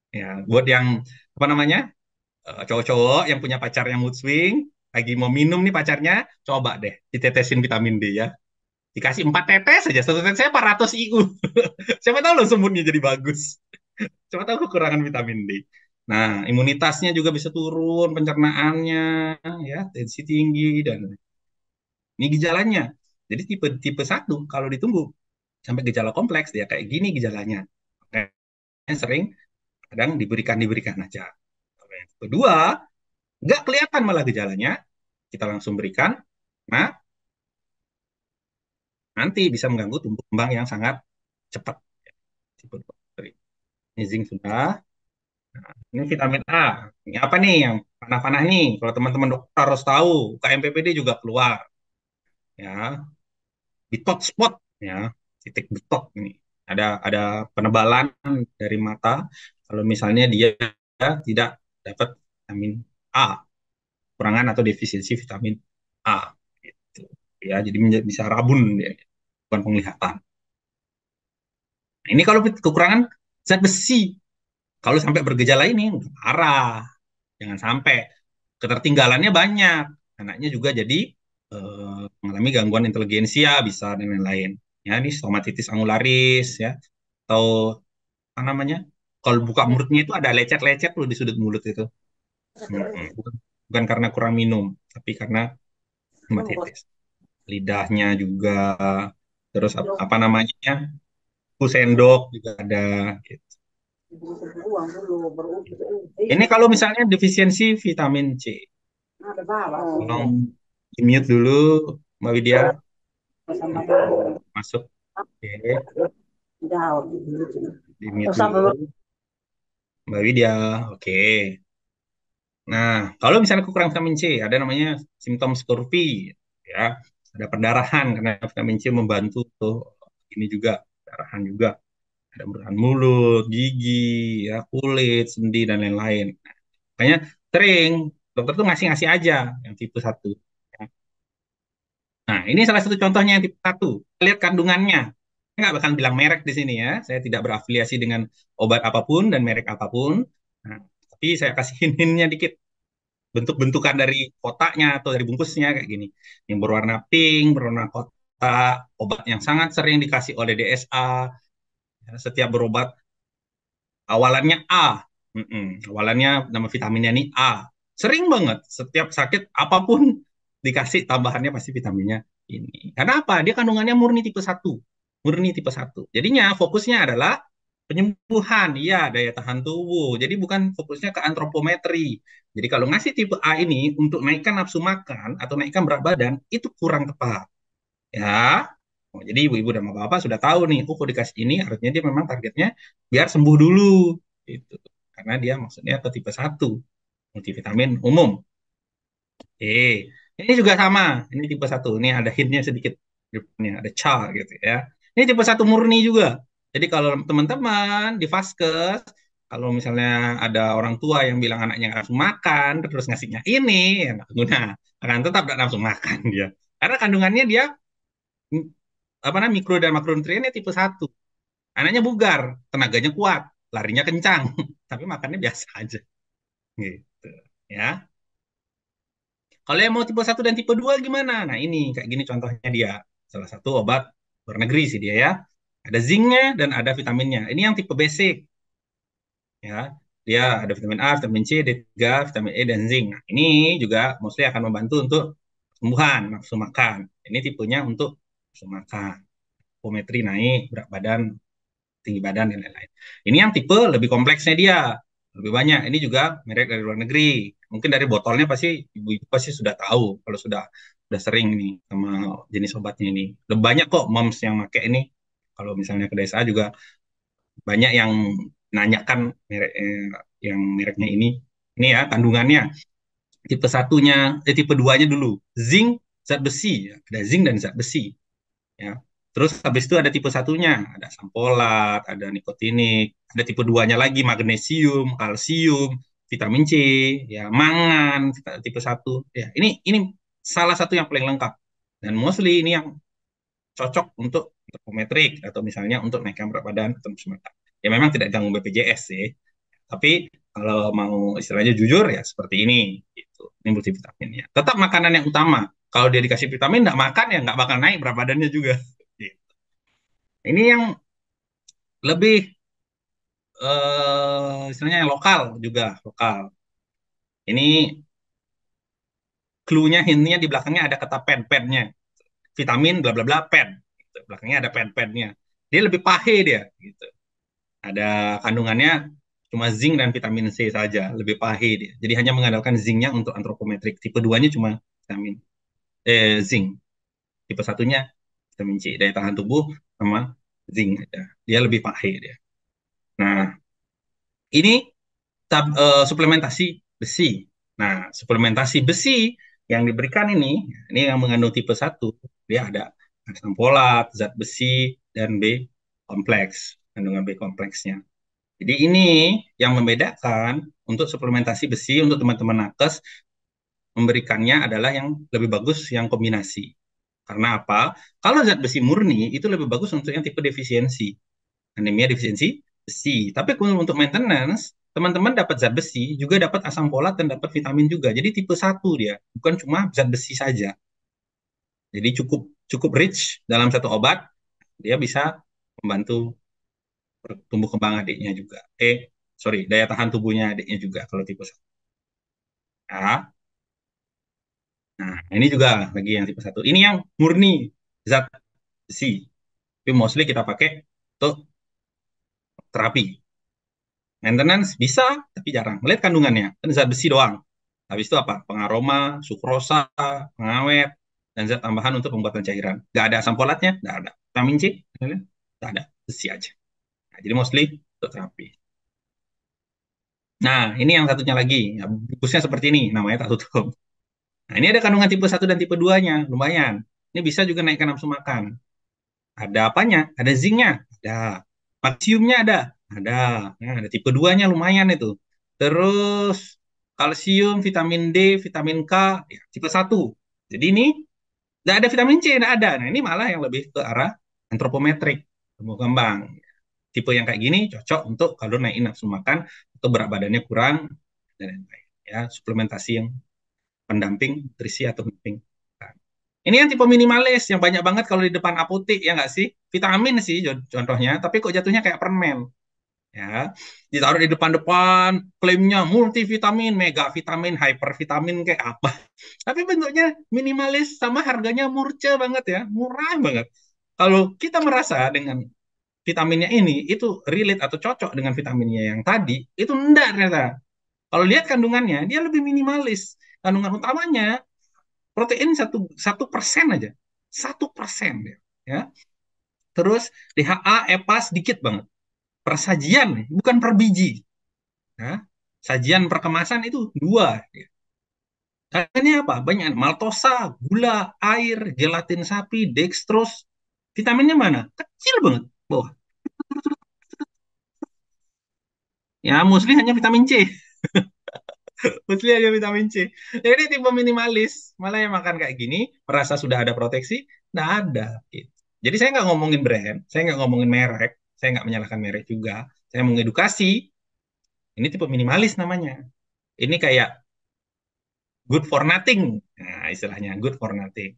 Ya, buat yang apa namanya? Cowok-cowok yang punya pacar yang mood swing, lagi mau minum nih pacarnya, coba deh ditetesin vitamin D ya. Dikasih 4 tetes saja, satu tetesnya 400 IU. Siapa tahu loh semutnya jadi bagus. Siapa tahu kekurangan vitamin D. Nah, imunitasnya juga bisa turun, pencernaannya, ya, tensi tinggi, dan ini gejalanya. Jadi tipe tipe satu kalau ditunggu sampai gejala kompleks dia kayak gini gejalanya. Makanya sering kadang diberikan aja. Kedua, nggak kelihatan malah gejalanya, kita langsung berikan. Nah, nanti bisa mengganggu tumbuh kembang yang sangat cepat. Tipe 2. Ini zinc sudah. Ini vitamin A. Ini apa nih yang panah-panah nih? Kalau teman-teman dokter harus tahu, KMPPD juga keluar. Ya, bitot spot ya, titik bitot ini. Ada penebalan dari mata kalau misalnya dia tidak dapat vitamin A, kurangan atau defisiensi vitamin A gitu. Ya, jadi bisa rabun dia, bukan penglihatan. Nah, ini kalau kekurangan zat besi, kalau sampai bergejala ini udah parah. Jangan sampai ketertinggalannya banyak. Anaknya juga jadi mengalami gangguan inteligensia bisa dan lain-lain. Ya, ini stomatitis angularis ya, atau apa namanya? Kalau buka mulutnya itu ada lecet-lecet loh di sudut mulut itu. Bukan, bukan karena kurang minum, tapi karena hematitis. Lidahnya juga, terus apa namanya? Sendok juga ada. Gitu. Ini kalau misalnya defisiensi vitamin C. Tolong di-mute dulu, Mbak Widya. Masuk. Oke, di-mute dulu, Mbak Widya. Oke. Nah, kalau misalnya kekurangan vitamin C, ada namanya simptom scurvy, ya. Ada perdarahan karena vitamin C membantu tuh. Ini juga perdarahan juga. Ada perdarahan mulut, gigi, ya, kulit, sendi dan lain-lain. Makanya sering dokter tuh ngasih-ngasih aja yang tipe satu. Nah, ini salah satu contohnya yang tipe satu. Lihat kandungannya. Saya nggak bakal bilang merek di sini ya. Saya tidak berafiliasi dengan obat apapun dan merek apapun. Nah, tapi saya kasih hint-hintnya dikit. Bentuk-bentukan dari kotaknya atau dari bungkusnya kayak gini. Yang berwarna pink, berwarna kotak, obat yang sangat sering dikasih oleh DSA. Ya, setiap berobat awalannya A. Awalannya nama vitaminnya ini A. Sering banget. Setiap sakit apapun dikasih tambahannya pasti vitaminnya ini. Karena apa? Dia kandungannya murni tipe satu. Murni tipe satu. Jadinya fokusnya adalah penyembuhan, iya, daya tahan tubuh. Jadi bukan fokusnya ke antropometri. Jadi kalau ngasih tipe A ini untuk naikkan nafsu makan atau naikkan berat badan, itu kurang tepat. Ya, oh, jadi ibu-ibu dan bapak-bapak sudah tahu nih, oh kok dikasih ini, harusnya dia memang targetnya biar sembuh dulu, gitu. Karena dia maksudnya ke tipe satu, multivitamin umum. Ini juga sama, ini tipe satu, ini ada hintnya sedikit, ini ada CHA gitu ya. Ini tipe satu murni juga. Jadi kalau teman-teman di Vaskes, kalau misalnya ada orang tua yang bilang anaknya nggak nafsu makan, terus ngasihnya ini, ya nggak guna. Akan tetap nggak nafsu makan dia. Karena kandungannya dia apa namanya mikro dan makronutriennya tipe satu. Anaknya bugar, tenaganya kuat, larinya kencang, tapi makannya biasa aja. Gitu. Ya. Kalau yang mau tipe satu dan tipe 2 gimana? Nah, ini kayak gini contohnya dia. Salah satu obat luar negeri sih dia ya. Ada zincnya dan ada vitaminnya. Ini yang tipe basic ya. Dia ada vitamin A, vitamin C, D3, vitamin E dan zinc. Nah, ini juga mostly akan membantu untuk kesembuhan nafsu makan. Ini tipenya untuk nafsu makan. Pometri naik, berat badan, tinggi badan dan lain-lain. Ini yang tipe lebih kompleksnya dia, lebih banyak. Ini juga merek dari luar negeri. Mungkin dari botolnya pasti ibu-ibu pasti sudah tahu kalau sudah udah sering nih sama jenis obatnya ini. Udah banyak kok moms yang pakai ini. Kalau misalnya ke desa juga banyak yang nanyakan yang mereknya ini. Ini ya kandungannya. Tipe satunya, tipe duanya dulu. Zinc, zat besi. Ya. Ada zinc dan zat besi. Ya. Terus habis itu ada tipe satunya, ada sampolat, ada nikotinik, ada tipe duanya lagi magnesium, kalsium, vitamin C, ya mangan, tipe satu. Ya, ini salah satu yang paling lengkap. Dan mostly ini yang cocok untuk antropometrik atau misalnya untuk naikkan berat badan atau semacam. Ya memang tidak ganggu BPJS sih. Tapi kalau mau istilahnya jujur ya seperti ini gitu. Ini multivitaminnya. Tetap makanan yang utama. Kalau dia dikasih vitamin nggak makan ya nggak bakal naik berat badannya juga. Gitu. Ini yang lebih istilahnya yang lokal juga lokal. Ini clue-nya, hint-nya di belakangnya ada kata pen-pennya. Vitamin bla bla bla pen. Gitu. Belakangnya ada pen-pennya. Dia lebih pahe dia. Gitu. Ada kandungannya cuma zinc dan vitamin C saja, lebih pahe dia. Jadi hanya mengandalkan zinc-nya untuk antropometrik. Tipe 2-nya cuma vitamin zinc. Tipe satunya vitamin C, daya tahan tubuh sama zinc aja. Dia lebih pahe dia. Nah, ini suplementasi besi. Nah, suplementasi besi yang diberikan ini yang mengandung tipe satu dia ada asam folat, zat besi, dan B kompleks, kandungan B kompleksnya. Jadi ini yang membedakan untuk suplementasi besi untuk teman-teman nakes memberikannya adalah yang lebih bagus yang kombinasi. Karena apa? Kalau zat besi murni itu lebih bagus untuk yang tipe defisiensi. Anemia defisiensi besi. Tapi kalau untuk maintenance, teman-teman dapat zat besi, juga dapat asam folat dan dapat vitamin juga. Jadi tipe satu dia, bukan cuma zat besi saja. Jadi cukup cukup rich dalam satu obat, dia bisa membantu tumbuh kembang adiknya juga. Sorry, daya tahan tubuhnya adiknya juga kalau tipe satu. Ya. Nah, ini juga lagi yang tipe satu. Ini yang murni zat besi. Tapi mostly kita pakai untuk terapi. Maintenance bisa, tapi jarang. Melihat kandungannya, kan zat besi doang. Habis itu apa? Pengaroma, sukrosa, pengawet, dan zat tambahan untuk pembuatan cairan. Nggak ada asam folatnya, nggak ada. Vitamin C, nggak ada. Besi aja. Nah, jadi mostly untuk terapi. Nah, ini yang satunya lagi. Ya, bungkusnya seperti ini, namanya tak tutup. Nah, ini ada kandungan tipe satu dan tipe 2-nya, lumayan. Ini bisa juga naikkan nafsu makan. Ada apanya? Ada zincnya, ada. Magnesiumnya ada. Nah, ada tipe 2-nya lumayan itu. Terus kalsium, vitamin D, vitamin K, ya, tipe satu. Jadi ini nggak ada vitamin C, nggak ada. Nah, ini malah yang lebih ke arah antropometrik, tumbuh kembang. Tipe yang kayak gini cocok untuk kalau naikin nafsu makan atau berat badannya kurang dan lain-lain. Ya, suplementasi yang pendamping nutrisi atau pendamping. Ini yang tipe minimalis yang banyak banget kalau di depan apotek ya nggak sih? Vitamin sih contohnya, tapi kok jatuhnya kayak permen. Ya, ditaruh di depan-depan, klaimnya multivitamin, mega vitamin, hypervitamin kayak apa. Tapi bentuknya minimalis sama harganya murce banget ya, murah banget. Kalau kita merasa dengan vitaminnya ini itu relate atau cocok dengan vitaminnya yang tadi, itu enggak ternyata. Kalau lihat kandungannya, dia lebih minimalis. Kandungan utamanya protein 1% aja, 1% ya. Terus DHA, EPA sedikit banget. Persajian, bukan per biji. Ya. Sajian per kemasan itu 2. Ini apa? Banyak maltosa, gula, air, gelatin sapi, dextrose. Vitaminnya mana? Kecil banget. Bawah. Ya, mostly hanya vitamin C. Mostly hanya vitamin C. Jadi tipe minimalis. Malah yang makan kayak gini, merasa sudah ada proteksi, nggak ada. Gitu. Jadi saya nggak ngomongin brand, saya nggak ngomongin merek, saya nggak menyalahkan merek juga. Saya mengedukasi, ini tipe minimalis namanya. Ini kayak good for nothing. Nah, istilahnya good for nothing.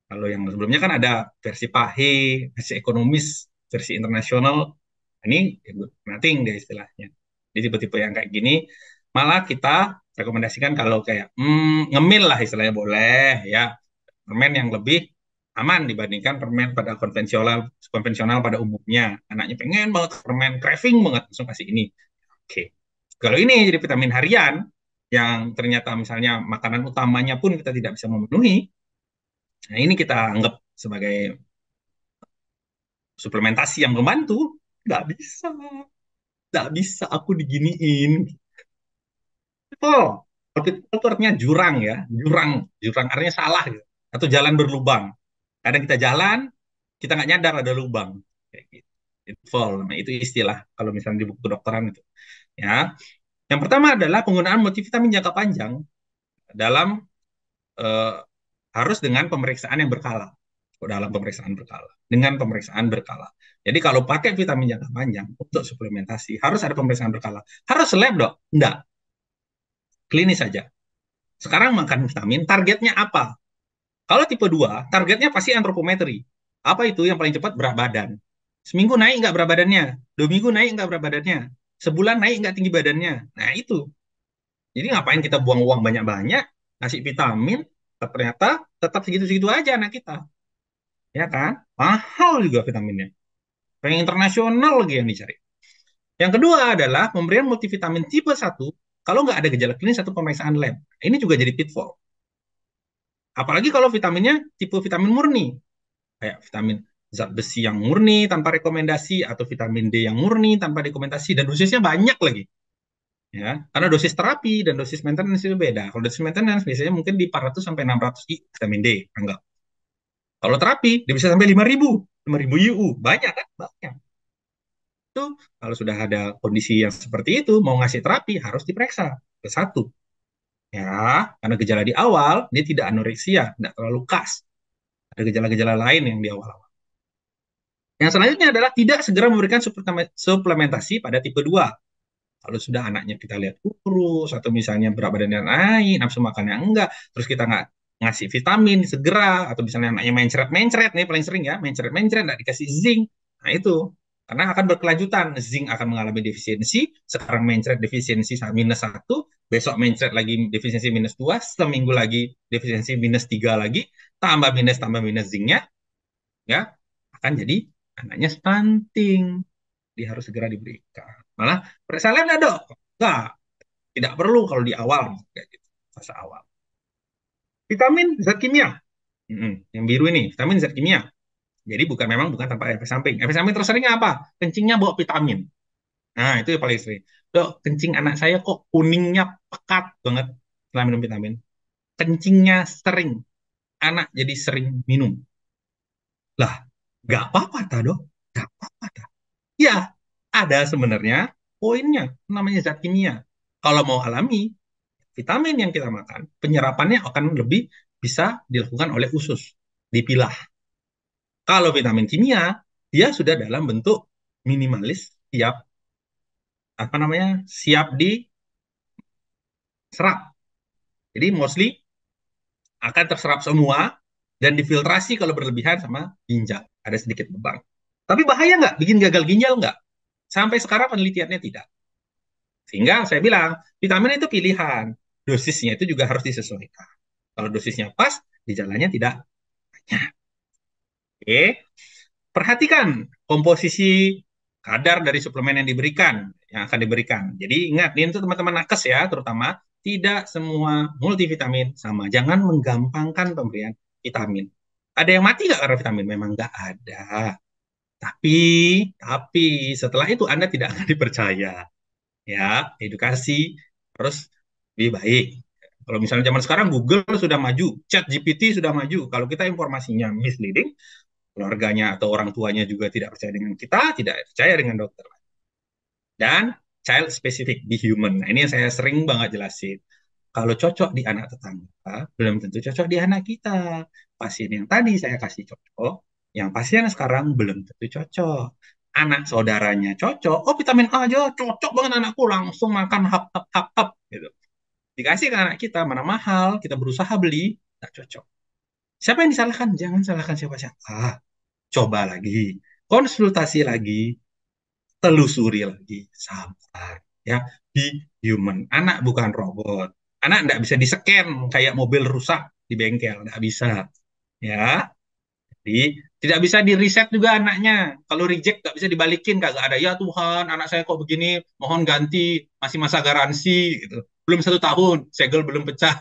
Kalau yang sebelumnya kan ada versi pahe, versi ekonomis, versi internasional. Ini ya good for nothing deh istilahnya. Jadi tipe-tipe yang kayak gini, malah kita rekomendasikan kalau kayak ngemil lah istilahnya boleh ya. Permen yang lebih aman dibandingkan permen pada konvensional konvensional pada umumnya. Anaknya pengen banget permen, craving banget langsung kasih ini. Oke. Kalau ini jadi vitamin harian yang ternyata misalnya makanan utamanya pun kita tidak bisa memenuhi, Nah, ini kita anggap sebagai suplementasi yang membantu. Nggak bisa, nggak bisa aku diginiin. Oh, itu artinya jurang ya, jurang, jurang artinya salah gitu. Atau jalan berlubang. Kadang kita jalan, kita nggak nyadar ada lubang. Kayak gitu. Pitfall, nah, itu istilah kalau misalnya di buku kedokteran itu. Ya, yang pertama adalah penggunaan multivitamin jangka panjang dalam eh, harus dengan pemeriksaan yang berkala. Dalam pemeriksaan berkala, dengan pemeriksaan berkala. Jadi kalau pakai vitamin jangka panjang untuk suplementasi harus ada pemeriksaan berkala. Harus lab dok? Enggak, klinis saja. Sekarang makan vitamin, targetnya apa? Kalau tipe 2 targetnya pasti antropometri. Apa itu yang paling cepat? Berat badan. Seminggu naik nggak berat badannya? 2 minggu naik nggak berat badannya? Sebulan naik nggak tinggi badannya? Nah itu. Jadi ngapain kita buang uang banyak-banyak, ngasih vitamin, ternyata tetap segitu-segitu aja anak kita. Ya kan? Mahal juga vitaminnya. Yang internasional lagi yang dicari. Yang kedua adalah pemberian multivitamin tipe 1 kalau nggak ada gejala klinis atau pemeriksaan lab. Ini juga jadi pitfall. Apalagi kalau vitaminnya tipe vitamin murni, kayak vitamin zat besi yang murni tanpa rekomendasi atau vitamin D yang murni tanpa rekomendasi dan dosisnya banyak lagi. Ya, karena dosis terapi dan dosis maintenance itu beda. Kalau dosis maintenance biasanya mungkin di 400 sampai 600 I vitamin D, anggap. Kalau terapi dia bisa sampai 5.000 IU. Banyak kan? Banyak. Itu kalau sudah ada kondisi yang seperti itu mau ngasih terapi harus diperiksa. Ke satu, ya, karena gejala di awal dia tidak anoreksia, tidak terlalu kas. Ada gejala-gejala lain yang di awal. Yang selanjutnya adalah tidak segera memberikan suplementasi pada tipe 2. Kalau sudah anaknya kita lihat kurus atau misalnya berat badannya naik, nafsu makannya enggak, terus kita nggak ngasih vitamin segera, atau misalnya anaknya mencret-mencret, nih paling sering ya, mencret-mencret, nggak dikasih zinc, nah itu. Karena akan berkelanjutan, zinc akan mengalami defisiensi, sekarang mencret defisiensi -1, besok mencret lagi defisiensi -2, seminggu lagi defisiensi -3 lagi, tambah minus zincnya, ya akan jadi anaknya stunting. Dia harus segera diberikan. Malah periksa lab dok, enggak, tidak perlu kalau di awal kayak gitu, fase awal. Vitamin zat kimia, yang biru ini vitamin zat kimia. Jadi bukan tanpa efek samping. Efek samping terseringnya apa? Kencingnya bawa vitamin. Nah itu yang paling sering. Dok, kencing anak saya kok kuningnya pekat banget setelah minum vitamin. Kencingnya sering, anak jadi sering minum. Lah, nggak apa-apa tak dok? Nggak apa-apa tak? Ya, ada sebenarnya poinnya, namanya zat kimia. Kalau mau alami, vitamin yang kita makan, penyerapannya akan lebih bisa dilakukan oleh usus, dipilah. Kalau vitamin kimia, dia sudah dalam bentuk minimalis, siap apa namanya, siap diserap. Jadi mostly akan terserap semua dan difiltrasi kalau berlebihan sama ginjal. Ada sedikit lubang. Tapi bahaya nggak? Bikin gagal ginjal nggak? Sampai sekarang penelitiannya tidak. Sehingga saya bilang, vitamin itu pilihan. Dosisnya itu juga harus disesuaikan. Kalau dosisnya pas, gejalanya tidak banyak. Oke. Perhatikan komposisi kadar dari suplemen yang diberikan, yang akan diberikan. Jadi ingat, ini untuk teman-teman nakes ya, terutama tidak semua multivitamin sama. Jangan menggampangkan pemberian vitamin. Ada yang mati nggak karena vitamin? Memang nggak ada. Tapi, tapi setelah itu Anda tidak akan dipercaya. Ya, edukasi terus lebih baik. Kalau misalnya zaman sekarang Google sudah maju, Chat GPT sudah maju. Kalau kita informasinya misleading, keluarganya atau orang tuanya juga tidak percaya dengan kita, tidak percaya dengan dokter. Dan child specific di human. Nah, ini yang saya sering banget jelasin. Kalau cocok di anak tetangga, belum tentu cocok di anak kita. Pasien yang tadi saya kasih cocok, yang pasien sekarang belum tentu cocok. Anak saudaranya cocok, oh vitamin A aja cocok banget anakku, langsung makan hap hap hap hap gitu. Dikasih ke anak kita, mana mahal, kita berusaha beli, nggak cocok. Siapa yang disalahkan? Jangan salahkan siapa-siapa. Coba lagi, konsultasi lagi, telusuri lagi, sabar. Ya, be human. Anak bukan robot. Anak nggak bisa di-scan kayak mobil rusak di bengkel, nggak bisa. Ya, jadi tidak bisa di-reset juga anaknya. Kalau reject nggak bisa dibalikin, nggak ada. Ya Tuhan, anak saya kok begini, mohon ganti, masih masa garansi. Gitu. Belum 1 tahun, segel belum pecah.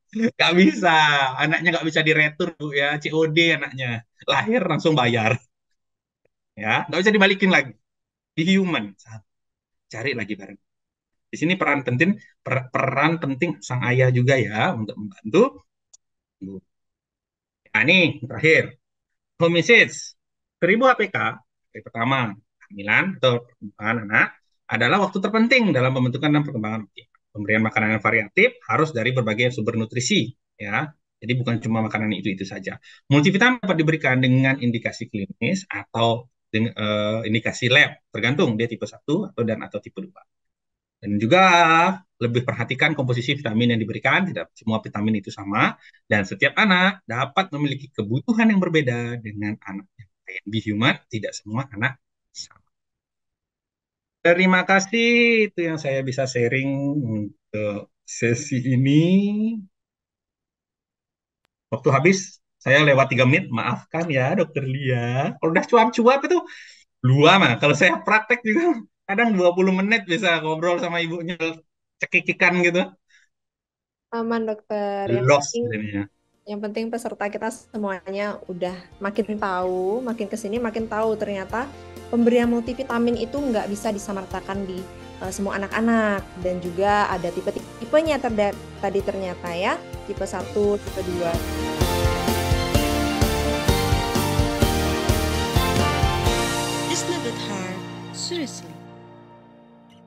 Nggak bisa, anaknya nggak bisa diretur Bu ya, COD anaknya. Lahir langsung bayar, ya, nggak bisa dibalikin lagi. Di human, cari lagi bareng. Di sini peran penting sang ayah juga ya untuk membantu. Nah, ini terakhir, homicides. 1000 HPK, hari pertama, kehamilan atau perkembangan anak, adalah waktu terpenting dalam pembentukan dan perkembangan usia. Pemberian makanan yang variatif harus dari berbagai sumber nutrisi, ya. Jadi bukan cuma makanan itu saja. Multivitamin dapat diberikan dengan indikasi klinis atau dengan indikasi lab, tergantung dia tipe 1 atau tipe 2. Dan juga lebih perhatikan komposisi vitamin yang diberikan, tidak semua vitamin itu sama, dan setiap anak dapat memiliki kebutuhan yang berbeda dengan anak yang lain. Di human, tidak semua anak sama. Terima kasih, itu yang saya bisa sharing untuk sesi ini. Waktu habis, saya lewat 3 menit, maafkan ya dokter Lia. Kalau udah cuap-cuap itu, dua mah. Kalau saya praktek juga, kadang 20 menit bisa ngobrol sama ibunya, cekikikan gitu. Aman dokter. Lost jadinya. Yang penting peserta kita semuanya udah makin tahu, makin kesini makin tahu ternyata pemberian multivitamin itu nggak bisa disamaratakan di semua anak-anak, dan juga ada tipe-tipenya tadi ternyata ya, tipe 1, tipe 2.